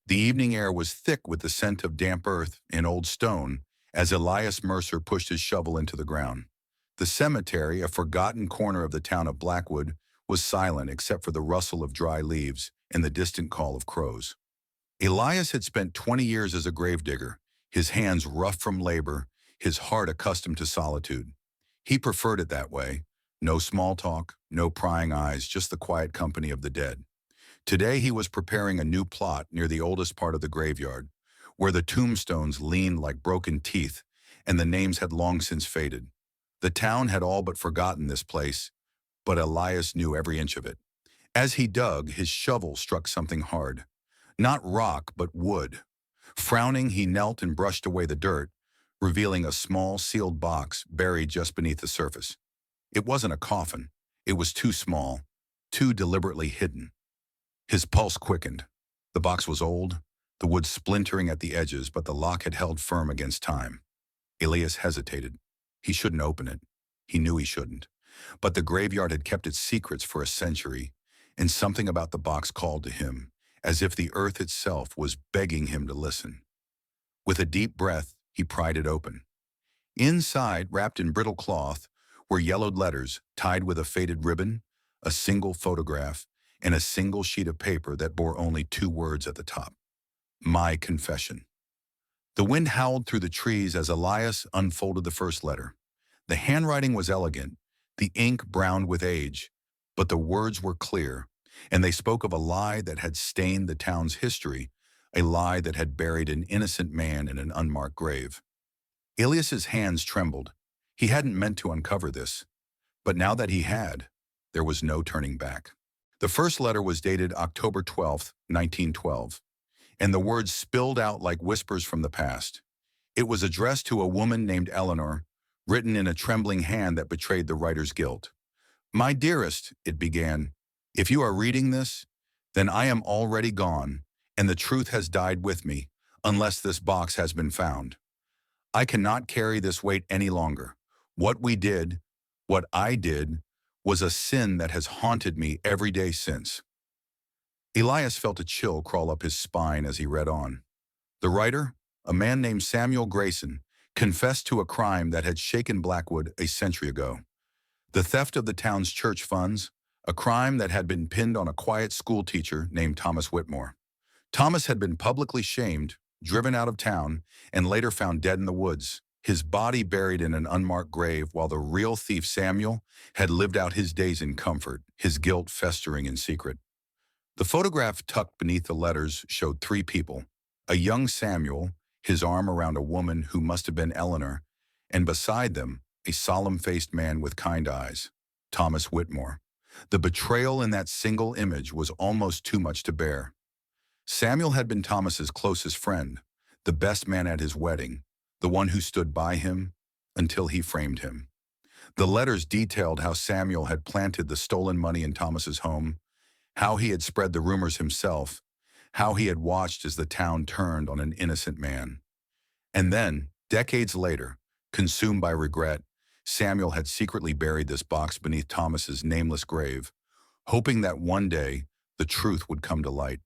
The evening air was thick with the scent of damp earth and old stone as Elias Mercer pushed his shovel into the ground. The cemetery, a forgotten corner of the town of Blackwood, was silent except for the rustle of dry leaves and the distant call of crows. Elias had spent 20 years as a gravedigger, his hands rough from labor, his heart accustomed to solitude. He preferred it that way. No small talk, no prying eyes, just the quiet company of the dead. Today he was preparing a new plot near the oldest part of the graveyard, where the tombstones leaned like broken teeth and the names had long since faded. The town had all but forgotten this place, but Elias knew every inch of it. As he dug, his shovel struck something hard. Not rock, but wood. Frowning, he knelt and brushed away the dirt, revealing a small, sealed box buried just beneath the surface. It wasn't a coffin. It was too small, too deliberately hidden. His pulse quickened. The box was old, the wood splintering at the edges, but the lock had held firm against time. Elias hesitated. He shouldn't open it. He knew he shouldn't. But the graveyard had kept its secrets for a century, and something about the box called to him, as if the earth itself was begging him to listen. With a deep breath, he pried it open. Inside, wrapped in brittle cloth, were yellowed letters tied with a faded ribbon, a single photograph, and a single sheet of paper that bore only two words at the top. My confession. The wind howled through the trees as Elias unfolded the first letter. The handwriting was elegant, the ink browned with age, but the words were clear, and they spoke of a lie that had stained the town's history, a lie that had buried an innocent man in an unmarked grave. Elias's hands trembled. He hadn't meant to uncover this, but now that he had, there was no turning back. The first letter was dated October 12th, 1912, and the words spilled out like whispers from the past. It was addressed to a woman named Eleanor, written in a trembling hand that betrayed the writer's guilt. My dearest, it began, if you are reading this, then I am already gone, and the truth has died with me, unless this box has been found. I cannot carry this weight any longer. What we did, what I did, was a sin that has haunted me every day since. Elias felt a chill crawl up his spine as he read on. The writer, a man named Samuel Grayson, confessed to a crime that had shaken Blackwood a century ago. The theft of the town's church funds, a crime that had been pinned on a quiet schoolteacher named Thomas Whitmore. Thomas had been publicly shamed, driven out of town, and later found dead in the woods, his body buried in an unmarked grave while the real thief Samuel had lived out his days in comfort, his guilt festering in secret. The photograph tucked beneath the letters showed three people, a young Samuel, his arm around a woman who must have been Eleanor, and beside them, a solemn-faced man with kind eyes, Thomas Whitmore. The betrayal in that single image was almost too much to bear. Samuel had been Thomas's closest friend, the best man at his wedding, the one who stood by him until he framed him. The letters detailed how Samuel had planted the stolen money in Thomas's home, how he had spread the rumors himself, how he had watched as the town turned on an innocent man. And then, decades later, consumed by regret, Samuel had secretly buried this box beneath Thomas's nameless grave, hoping that one day the truth would come to light.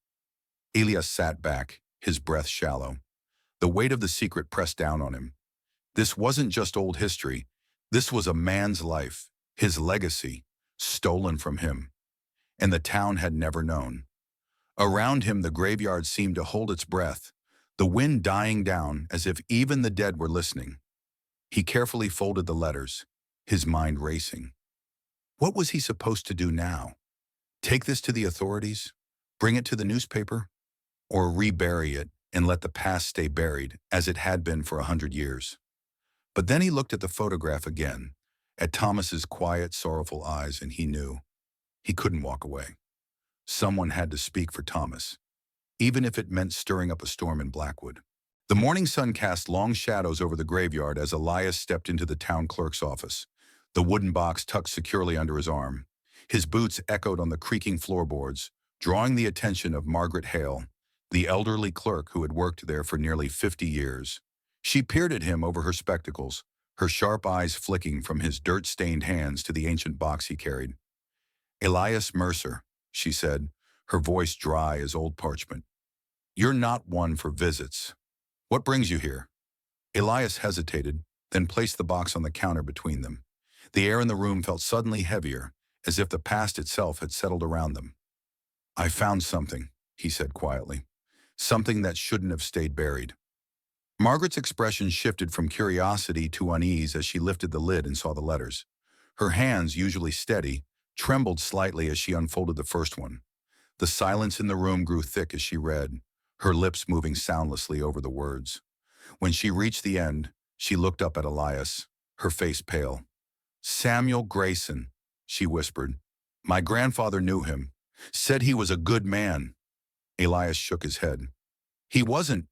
Elias sat back, his breath shallow. The weight of the secret pressed down on him. This wasn't just old history. This was a man's life, his legacy, stolen from him. And the town had never known. Around him, the graveyard seemed to hold its breath, the wind dying down as if even the dead were listening. He carefully folded the letters, his mind racing. What was he supposed to do now? Take this to the authorities? Bring it to the newspaper? Or rebury it and let the past stay buried, as it had been for 100 years. But then he looked at the photograph again, at Thomas's quiet, sorrowful eyes, and he knew he couldn't walk away. Someone had to speak for Thomas, even if it meant stirring up a storm in Blackwood. The morning sun cast long shadows over the graveyard as Elias stepped into the town clerk's office, the wooden box tucked securely under his arm. His boots echoed on the creaking floorboards, drawing the attention of Margaret Hale, the elderly clerk who had worked there for nearly 50 years. She peered at him over her spectacles, her sharp eyes flicking from his dirt-stained hands to the ancient box he carried. Elias Mercer, she said, her voice dry as old parchment. You're not one for visits. What brings you here? Elias hesitated, then placed the box on the counter between them. The air in the room felt suddenly heavier, as if the past itself had settled around them. I found something, he said quietly. Something that shouldn't have stayed buried. Margaret's expression shifted from curiosity to unease as she lifted the lid and saw the letters. Her hands, usually steady, trembled slightly as she unfolded the first one. The silence in the room grew thick as she read, her lips moving soundlessly over the words. When she reached the end, she looked up at Elias, her face pale. Samuel Grayson, she whispered. My grandfather knew him, said he was a good man. Elias shook his head. He wasn't,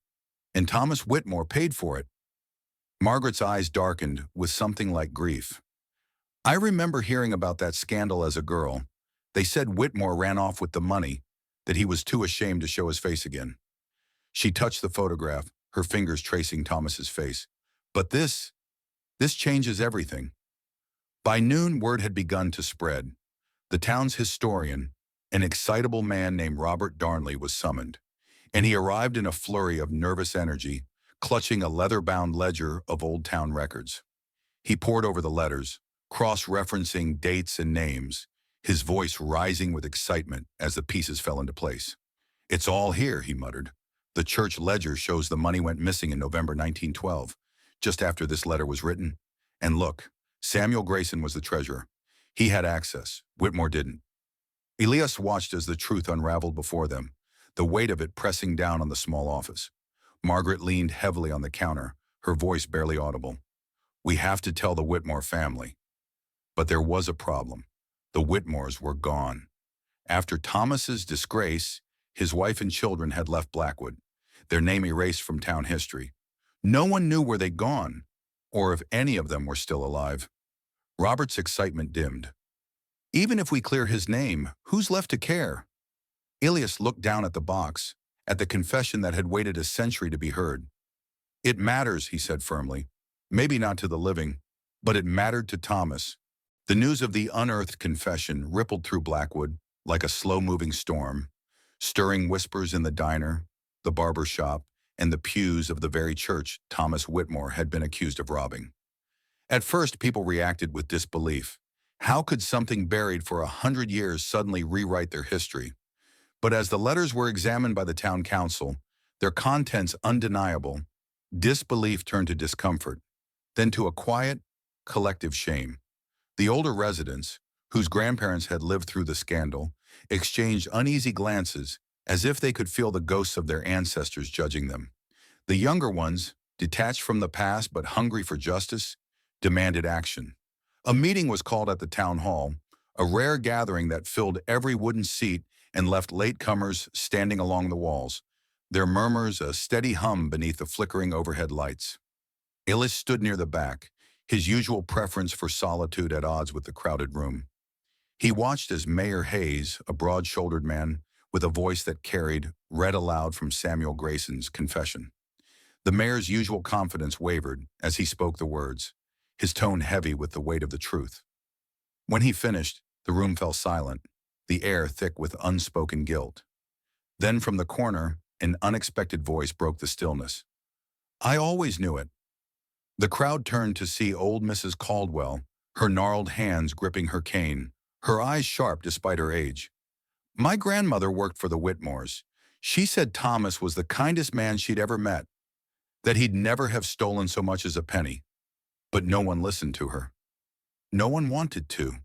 and Thomas Whitmore paid for it. Margaret's eyes darkened with something like grief. I remember hearing about that scandal as a girl. They said Whitmore ran off with the money, that he was too ashamed to show his face again. She touched the photograph, her fingers tracing Thomas's face. But this changes everything. By noon, word had begun to spread. The town's historian, an excitable man named Robert Darnley, was summoned, and he arrived in a flurry of nervous energy, clutching a leather-bound ledger of old town records. He pored over the letters, cross-referencing dates and names, his voice rising with excitement as the pieces fell into place. It's all here, he muttered. The church ledger shows the money went missing in November 1912, just after this letter was written. And look, Samuel Grayson was the treasurer. He had access. Whitmore didn't. Elias watched as the truth unraveled before them, the weight of it pressing down on the small office. Margaret leaned heavily on the counter, her voice barely audible. We have to tell the Whitmore family. But there was a problem. The Whitmores were gone. After Thomas's disgrace, his wife and children had left Blackwood, their name erased from town history. No one knew where they'd gone, or if any of them were still alive. Robert's excitement dimmed. Even if we clear his name, who's left to care? Elias looked down at the box, at the confession that had waited a century to be heard. It matters, he said firmly. Maybe not to the living, but it mattered to Thomas. The news of the unearthed confession rippled through Blackwood like a slow-moving storm, stirring whispers in the diner, the barber shop, and the pews of the very church Thomas Whitmore had been accused of robbing. At first, people reacted with disbelief. How could something buried for 100 years suddenly rewrite their history? But as the letters were examined by the town council, their contents undeniable, disbelief turned to discomfort, then to a quiet, collective shame. The older residents, whose grandparents had lived through the scandal, exchanged uneasy glances as if they could feel the ghosts of their ancestors judging them. The younger ones, detached from the past but hungry for justice, demanded action. A meeting was called at the town hall, a rare gathering that filled every wooden seat and left latecomers standing along the walls, their murmurs a steady hum beneath the flickering overhead lights. Elias stood near the back, his usual preference for solitude at odds with the crowded room. He watched as Mayor Hayes, a broad-shouldered man with a voice that carried, read aloud from Samuel Grayson's confession. The mayor's usual confidence wavered as he spoke the words, his tone heavy with the weight of the truth. When he finished, the room fell silent, the air thick with unspoken guilt. Then from the corner, an unexpected voice broke the stillness. I always knew it. The crowd turned to see old Mrs. Caldwell, her gnarled hands gripping her cane, her eyes sharp despite her age. My grandmother worked for the Whitmores. She said Thomas was the kindest man she'd ever met, that he'd never have stolen so much as a penny. But no one listened to her. No one wanted to.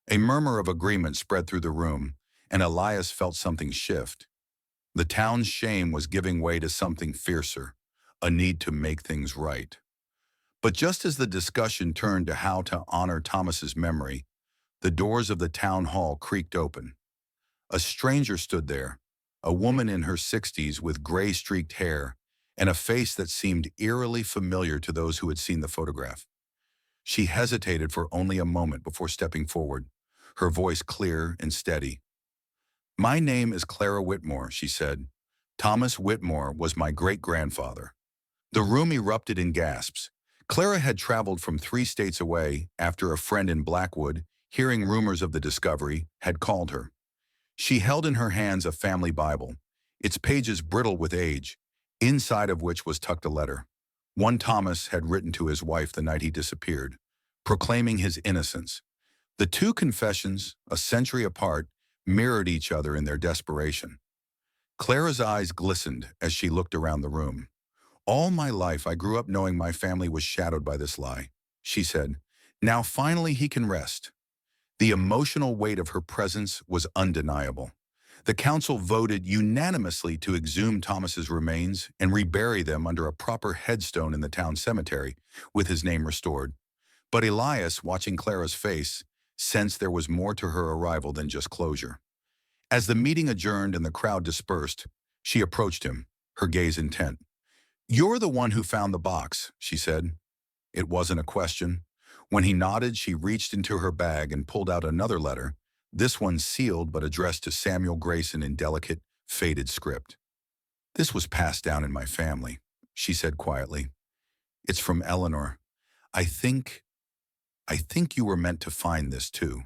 A murmur of agreement spread through the room, and Elias felt something shift. The town's shame was giving way to something fiercer, a need to make things right. But just as the discussion turned to how to honor Thomas's memory, the doors of the town hall creaked open. A stranger stood there, a woman in her 60s with gray-streaked hair and a face that seemed eerily familiar to those who had seen the photograph. She hesitated for only a moment before stepping forward, her voice clear and steady. My name is Clara Whitmore, she said. Thomas Whitmore was my great-grandfather. The room erupted in gasps. Clara had traveled from 3 states away after a friend in Blackwood, hearing rumors of the discovery, had called her. She held in her hands a family Bible, its pages brittle with age, inside of which was tucked a letter. One Thomas had written to his wife the night he disappeared, proclaiming his innocence. The two confessions, a century apart, mirrored each other in their desperation. Clara's eyes glistened as she looked around the room. "All my life I grew up knowing my family was shadowed by this lie," she said. "Now finally he can rest." The emotional weight of her presence was undeniable. The council voted unanimously to exhume Thomas's remains and rebury them under a proper headstone in the town cemetery, with his name restored. But Elias, watching Clara's face, sensed there was more to her arrival than just closure. As the meeting adjourned and the crowd dispersed, she approached him, her gaze intent. "You're the one who found the box," she said. It wasn't a question. When he nodded, she reached into her bag and pulled out another letter, this one sealed but addressed to Samuel Grayson in delicate, faded script. "This was passed down in my family," she said quietly. "It's from Eleanor. I think you were meant to find this too."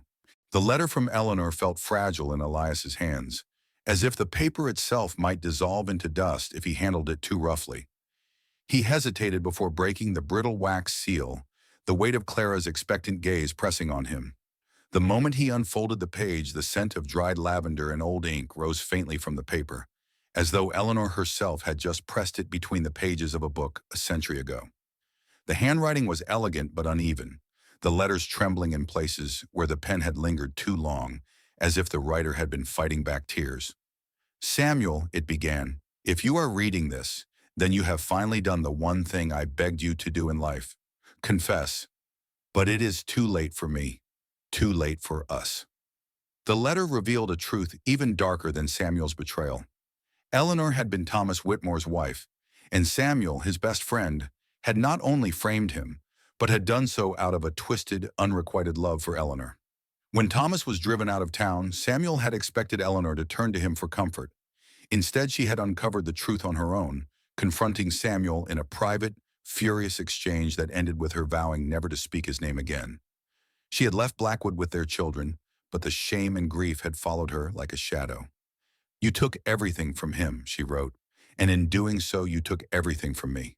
The letter from Eleanor felt fragile in Elias's hands, as if the paper itself might dissolve into dust if he handled it too roughly. He hesitated before breaking the brittle wax seal, the weight of Clara's expectant gaze pressing on him. The moment he unfolded the page, the scent of dried lavender and old ink rose faintly from the paper, as though Eleanor herself had just pressed it between the pages of a book a century ago. The handwriting was elegant but uneven, the letters trembling in places where the pen had lingered too long, as if the writer had been fighting back tears. "Samuel," it began, "if you are reading this, then you have finally done the one thing I begged you to do in life. Confess. But it is too late for me. Too late for us." The letter revealed a truth even darker than Samuel's betrayal. Eleanor had been Thomas Whitmore's wife, and Samuel, his best friend, had not only framed him, but had done so out of a twisted, unrequited love for Eleanor. When Thomas was driven out of town, Samuel had expected Eleanor to turn to him for comfort. Instead, she had uncovered the truth on her own, confronting Samuel in a private, furious exchange that ended with her vowing never to speak his name again. She had left Blackwood with their children, but the shame and grief had followed her like a shadow. "You took everything from him," she wrote, "and in doing so you took everything from me.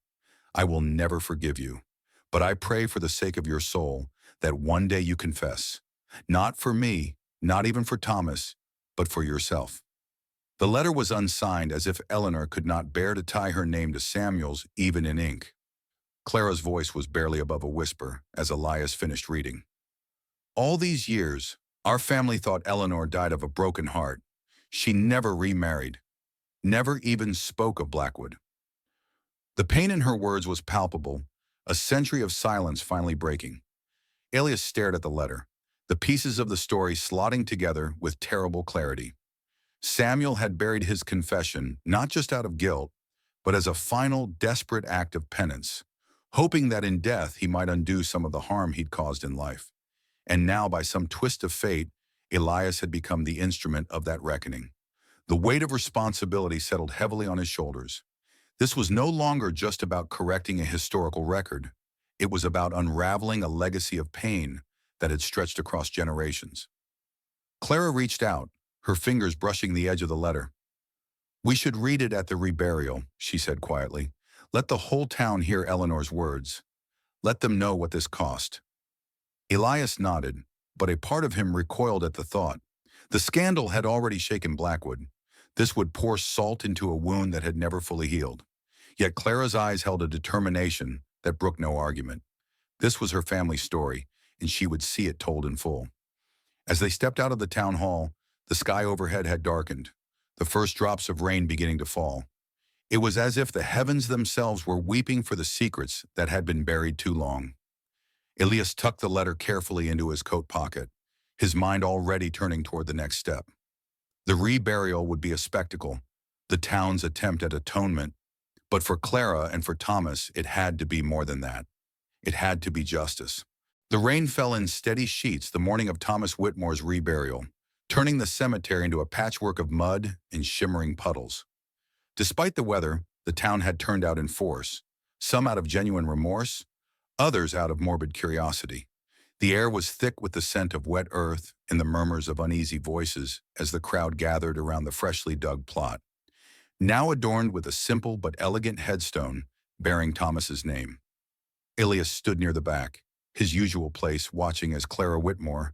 I will never forgive you, but I pray for the sake of your soul that one day you confess, not for me, not even for Thomas, but for yourself." The letter was unsigned, as if Eleanor could not bear to tie her name to Samuel's even in ink. Clara's voice was barely above a whisper as Elias finished reading. "All these years, our family thought Eleanor died of a broken heart. She never remarried, never even spoke of Blackwood." The pain in her words was palpable, a century of silence finally breaking. Elias stared at the letter, the pieces of the story slotting together with terrible clarity. Samuel had buried his confession not just out of guilt, but as a final, desperate act of penance, hoping that in death he might undo some of the harm he'd caused in life. And now, by some twist of fate, Elias had become the instrument of that reckoning. The weight of responsibility settled heavily on his shoulders. This was no longer just about correcting a historical record. It was about unraveling a legacy of pain that had stretched across generations. Clara reached out, her fingers brushing the edge of the letter. "We should read it at the reburial," she said quietly. "Let the whole town hear Eleanor's words. Let them know what this cost." Elias nodded, but a part of him recoiled at the thought. The scandal had already shaken Blackwood. This would pour salt into a wound that had never fully healed. Yet Clara's eyes held a determination that brooked no argument. This was her family's story, and she would see it told in full. As they stepped out of the town hall, the sky overhead had darkened, the first drops of rain beginning to fall. It was as if the heavens themselves were weeping for the secrets that had been buried too long. Elias tucked the letter carefully into his coat pocket, his mind already turning toward the next step. The reburial would be a spectacle, the town's attempt at atonement, but for Clara and for Thomas, it had to be more than that. It had to be justice. The rain fell in steady sheets the morning of Thomas Whitmore's reburial, turning the cemetery into a patchwork of mud and shimmering puddles. Despite the weather, the town had turned out in force, some out of genuine remorse, others out of morbid curiosity. The air was thick with the scent of wet earth and the murmurs of uneasy voices as the crowd gathered around the freshly dug plot. now adorned with a simple but elegant headstone bearing Thomas's name. Elias stood near the back, his usual place, watching as Clara Whitmore,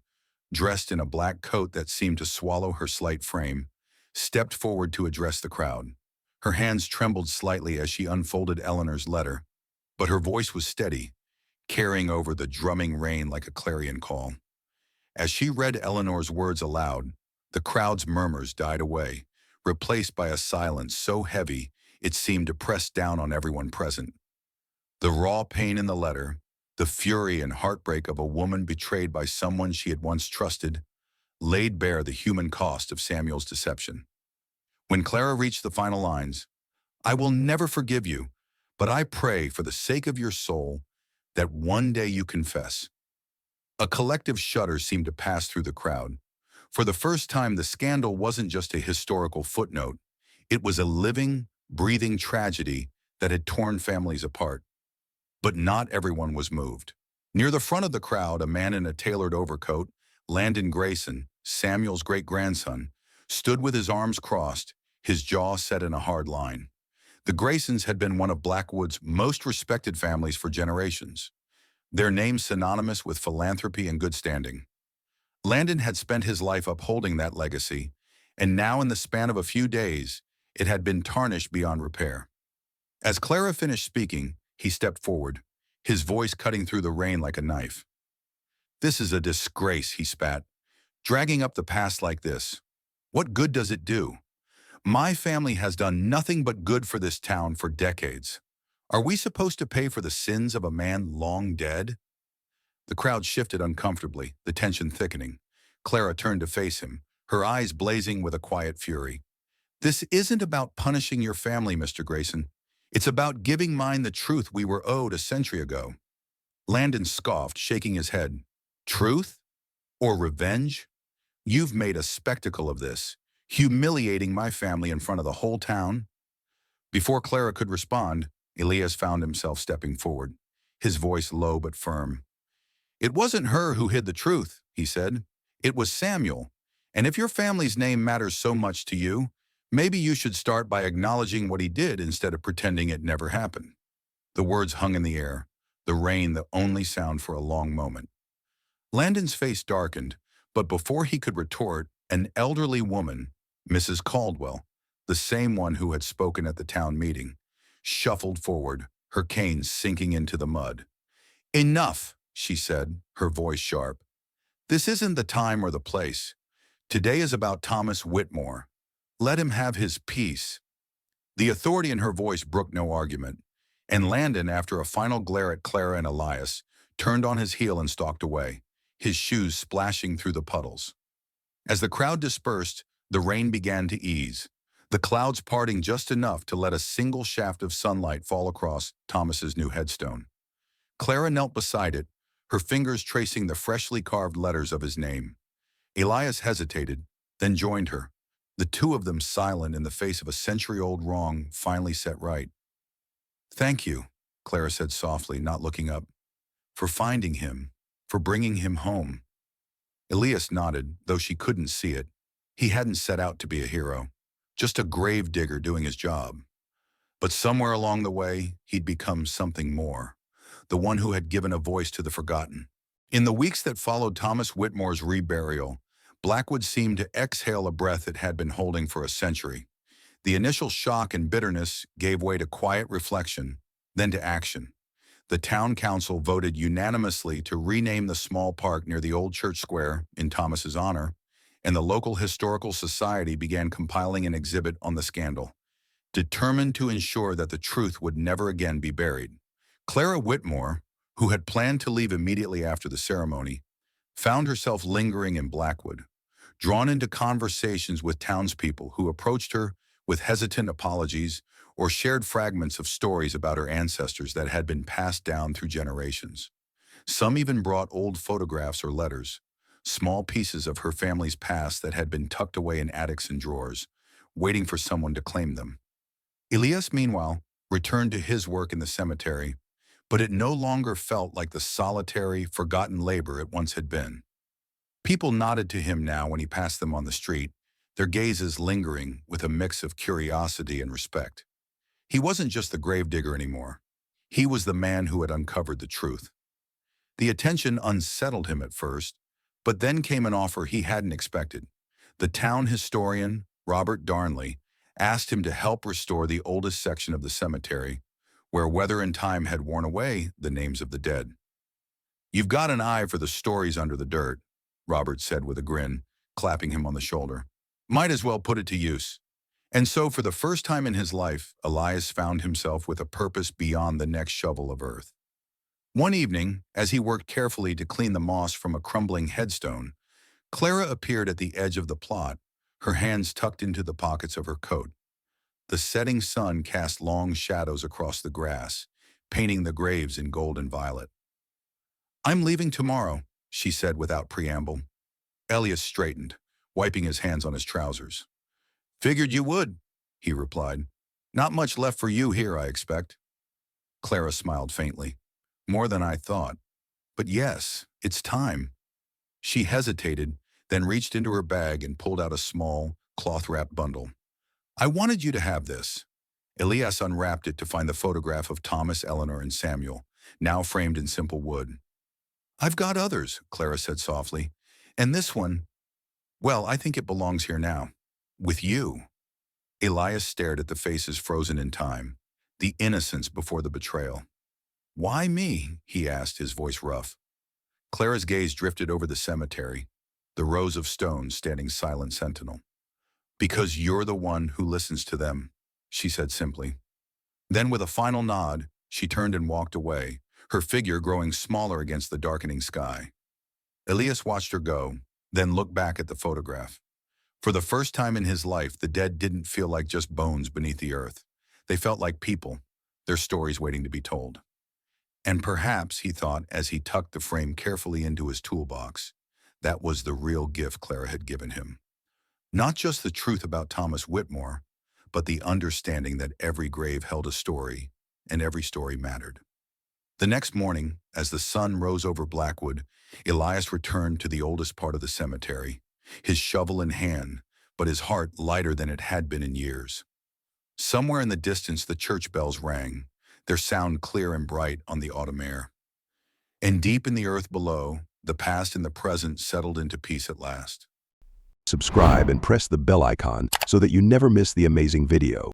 dressed in a black coat that seemed to swallow her slight frame, stepped forward to address the crowd. Her hands trembled slightly as she unfolded Eleanor's letter, but her voice was steady, carrying over the drumming rain like a clarion call. As she read Eleanor's words aloud, the crowd's murmurs died away, replaced by a silence so heavy it seemed to press down on everyone present. The raw pain in the letter, the fury and heartbreak of a woman betrayed by someone she had once trusted, laid bare the human cost of Samuel's deception. When Clara reached the final lines, "I will never forgive you, but I pray for the sake of your soul that one day you confess." A collective shudder seemed to pass through the crowd. For the first time, the scandal wasn't just a historical footnote. It was a living, breathing tragedy that had torn families apart. But not everyone was moved. Near the front of the crowd, a man in a tailored overcoat, Landon Grayson, Samuel's great-grandson, stood with his arms crossed, his jaw set in a hard line. The Graysons had been one of Blackwood's most respected families for generations, their name synonymous with philanthropy and good standing. Landon had spent his life upholding that legacy, and now in the span of a few days, it had been tarnished beyond repair. As Clara finished speaking, he stepped forward, his voice cutting through the rain like a knife. "This is a disgrace," he spat. "Dragging up the past like this. What good does it do? My family has done nothing but good for this town for decades. Are we supposed to pay for the sins of a man long dead?" The crowd shifted uncomfortably, the tension thickening. Clara turned to face him, her eyes blazing with a quiet fury. "This isn't about punishing your family, Mr. Grayson. It's about giving mine the truth we were owed a century ago." Landon scoffed, shaking his head. "Truth? Or revenge? You've made a spectacle of this, humiliating my family in front of the whole town." Before Clara could respond, Elias found himself stepping forward, his voice low but firm. "It wasn't her who hid the truth," he said. "It was Samuel. And if your family's name matters so much to you, maybe you should start by acknowledging what he did instead of pretending it never happened." The words hung in the air, the rain the only sound for a long moment. Landon's face darkened, but before he could retort, an elderly woman, Mrs. Caldwell, the same one who had spoken at the town meeting, shuffled forward, her cane sinking into the mud. "Enough," she said, her voice sharp. "This isn't the time or the place. Today is about Thomas Whitmore. Let him have his peace." The authority in her voice brooked no argument, and Landon, after a final glare at Clara and Elias, turned on his heel and stalked away, his shoes splashing through the puddles. As the crowd dispersed, the rain began to ease, the clouds parting just enough to let a single shaft of sunlight fall across Thomas's new headstone. Clara knelt beside it, her fingers tracing the freshly carved letters of his name. Elias hesitated, then joined her, the two of them silent in the face of a century-old wrong finally set right. "Thank you," Clara said softly, not looking up, "for finding him, for bringing him home." Elias nodded, though she couldn't see it. He hadn't set out to be a hero, just a grave digger doing his job. But somewhere along the way, he'd become something more, the one who had given a voice to the forgotten. In the weeks that followed Thomas Whitmore's reburial, Blackwood seemed to exhale a breath it had been holding for a century. The initial shock and bitterness gave way to quiet reflection, then to action. The town council voted unanimously to rename the small park near the old church square in Thomas's honor, and the local historical society began compiling an exhibit on the scandal, determined to ensure that the truth would never again be buried. Clara Whitmore, who had planned to leave immediately after the ceremony, found herself lingering in Blackwood, drawn into conversations with townspeople who approached her with hesitant apologies or shared fragments of stories about her ancestors that had been passed down through generations. Some even brought old photographs or letters, small pieces of her family's past that had been tucked away in attics and drawers, waiting for someone to claim them. Elias, meanwhile, returned to his work in the cemetery, but it no longer felt like the solitary, forgotten labor it once had been. People nodded to him now when he passed them on the street, their gazes lingering with a mix of curiosity and respect. He wasn't just the gravedigger anymore. He was the man who had uncovered the truth. The attention unsettled him at first, but then came an offer he hadn't expected. The town historian, Robert Darnley, asked him to help restore the oldest section of the cemetery, where weather and time had worn away the names of the dead. "You've got an eye for the stories under the dirt," Robert said with a grin, clapping him on the shoulder. "Might as well put it to use." And so, for the first time in his life, Elias found himself with a purpose beyond the next shovel of earth. One evening, as he worked carefully to clean the moss from a crumbling headstone, Clara appeared at the edge of the plot, her hands tucked into the pockets of her coat. The setting sun cast long shadows across the grass, painting the graves in gold and violet. "I'm leaving tomorrow," she said without preamble. Elias straightened, wiping his hands on his trousers. "Figured you would," he replied. "Not much left for you here, I expect." Clara smiled faintly. "More than I thought. But yes, it's time." She hesitated, then reached into her bag and pulled out a small, cloth-wrapped bundle. "I wanted you to have this." Elias unwrapped it to find the photograph of Thomas, Eleanor, and Samuel, now framed in simple wood. "I've got others," Clara said softly. "And this one, well, I think it belongs here now. With you." Elias stared at the faces frozen in time, the innocence before the betrayal. "Why me?" he asked, his voice rough. Clara's gaze drifted over the cemetery, the rows of stones standing silent sentinel. "Because you're the one who listens to them," she said simply. Then with a final nod, she turned and walked away, her figure growing smaller against the darkening sky. Elias watched her go, then looked back at the photograph. For the first time in his life, the dead didn't feel like just bones beneath the earth. They felt like people, their stories waiting to be told. And perhaps, he thought as he tucked the frame carefully into his toolbox, that was the real gift Clara had given him. Not just the truth about Thomas Whitmore, but the understanding that every grave held a story, and every story mattered. The next morning, as the sun rose over Blackwood, Elias returned to the oldest part of the cemetery, his shovel in hand, but his heart lighter than it had been in years. Somewhere in the distance the church bells rang, their sound clear and bright on the autumn air. And deep in the earth below, the past and the present settled into peace at last. Subscribe and press the bell icon so that you never miss the amazing video.